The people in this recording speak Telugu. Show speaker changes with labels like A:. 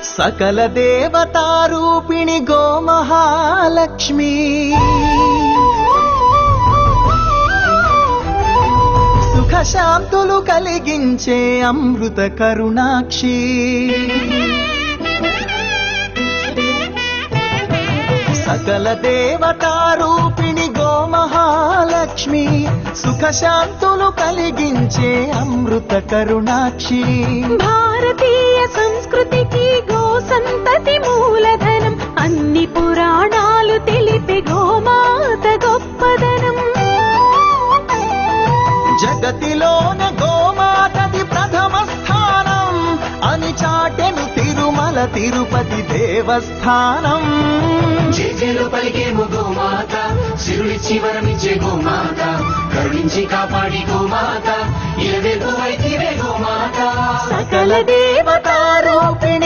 A: సకల దేవతారూపిణి గోమహాలక్ష్మి సుఖశాంతులు కలిగించే అమృత కరుణాక్షి సకల దేవతారూపిణి గోమహాలక్ష్మి సుఖశాంతులు కలిగించే అమృత కరుణాక్షి
B: భారతీయ సంస్కృతికి గో సంతతి మూలధనం అన్ని పురాణాలు తెలిపే గోమాత గొప్పదనం
A: జగతిలోన గోమాతది ప్రథమ స్థానం అని చాటెను తిరుమల తిరుపతి దేవస్థానం
C: జేజేలు పలికేము గోమాత సిరులిచ్చి వరమిచ్చే గోమాత కరుణించి కాపాడి గోమాత ఇలవెల్పు వైతివే గోమాత
A: సకల దేవతారూపిణి